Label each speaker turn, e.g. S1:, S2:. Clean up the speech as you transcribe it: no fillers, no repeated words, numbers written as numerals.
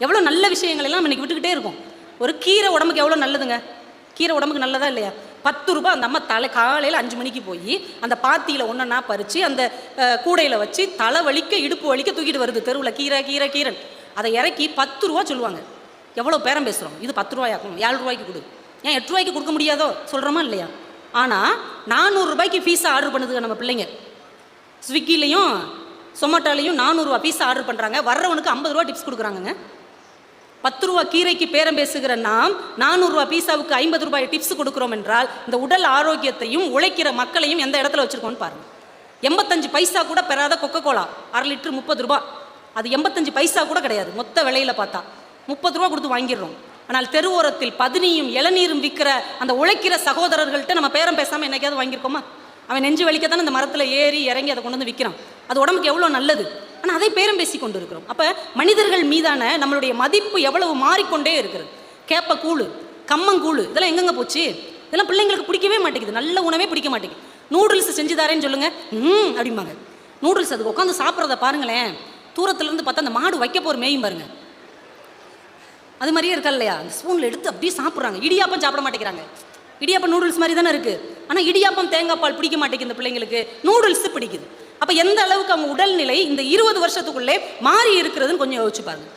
S1: எவ்வளோ நல்ல விஷயங்கள் எல்லாம் இன்னைக்கு விட்டுக்கிட்டே இருக்கும். ஒரு கீரை உடம்புக்கு எவ்வளோ நல்லதுங்க. கீரை உடம்புக்கு நல்லதா இல்லையா? 10 ரூபா அந்த அம்மா காலையில் 5 மணிக்கு போய் அந்த பாத்தியில் ஒன்றா பறித்து அந்த கூடையில் வச்சு தலை வலிக்க இடுப்பு வலிக்க தூக்கிட்டு வருது தெருவில் கீரை கீரை கீரை. அதை இறக்கி 10 ரூபா சொல்லுவாங்க. எவ்வளோ பேரம் பேசுகிறோம். இது 10 ரூபாயாக்கும், 7 ரூபாய்க்கு கொடு, ஏன் 8 ரூபாய்க்கு கொடுக்க முடியாதோ சொல்கிறோமா இல்லையா? ஆனால் 400 ரூபாய்க்கு பீஸா ஆர்டர் பண்ணுதுங்க நம்ம பிள்ளைங்க. ஸ்விக்கிலையும் சொமேட்டோலையும் 400 ரூபா பீஸா ஆர்டர் பண்ணுறாங்க. வர்றவனுக்கு 50 ரூபா டிப்ஸ் கொடுக்குறாங்கங்க. 10 ரூபா கீரைக்கு பேரம் பேசுகிற நாம் 400 ரூபா பீஸாவுக்கு 50 ரூபாய் டிப்ஸ் கொடுக்குறோம் என்றால் இந்த உடல் ஆரோக்கியத்தையும் உழைக்கிற மக்களையும் எந்த இடத்துல வச்சுருக்கோன்னு பாருங்கள். 85 பைசா கூட பெறாத கொக்கோ கோலா 1/2 லிட்டர் 30 ரூபா. அது 85 பைசா கூட கிடையாது மொத்த விலையில் பார்த்தா. 30 ரூபா கொடுத்து வாங்கிடுறோம். ஆனால் தெருவோரத்தில் பதினியும் இளநீரும் விற்கிற அந்த உழைக்கிற சகோதரர்கள்ட்ட நம்ம பேரம் பேசாமல் என்னைக்காவது வாங்கியிருக்கோமா? அவன் நெஞ்சு வலிக்கத்தானே இந்த மரத்தில் ஏறி இறங்கி அதை கொண்டு வந்து விற்கிறான். அது உடம்புக்கு எவ்வளோ நல்லது. ஆனால் அதை பேரம் பேசி கொண்டு இருக்கிறோம். அப்போ மனிதர்கள் மீதான நம்மளுடைய மதிப்பு எவ்வளவு மாறிக்கொண்டே இருக்கிறது. கேப்பக்கூழு, கம்மங்கூழு இதெல்லாம் எங்கெங்கே போச்சு? இதெல்லாம் பிள்ளைங்களுக்கு பிடிக்கவே மாட்டேங்குது. நல்ல உணவே பிடிக்க மாட்டேங்குது. நூடுல்ஸ் செஞ்சு தாரேன்னு சொல்லுங்கள், அப்படிம்பாங்க. நூடுல்ஸ் அதுக்கு உட்காந்து சாப்பிட்றத பாருங்களேன். தூரத்துலேருந்து பார்த்தா அந்த மாடு வைக்க போகிற மேயும் பாருங்க. அது மாதிரியே இருக்கா இல்லையா? அந்த ஸ்பூனில் எடுத்து அப்படியே சாப்பிட்றாங்க. இடியாப்பம் சாப்பிட மாட்டேங்கிறாங்க. இடியாப்பம் நூடுல்ஸ் மாதிரி தானே இருக்குது. ஆனால் இடியாப்பம் தேங்காய் பால் பிடிக்க மாட்டேங்குது இந்த பிள்ளைங்களுக்கு. நூடுல்ஸ் பிடிக்குது. அப்போ எந்த அளவுக்கு அவங்க உடல்நிலை இந்த 20 வருஷத்துக்குள்ளே மாறி இருக்கிறதுன்னு கொஞ்சம் யோசிச்சு பாருங்க.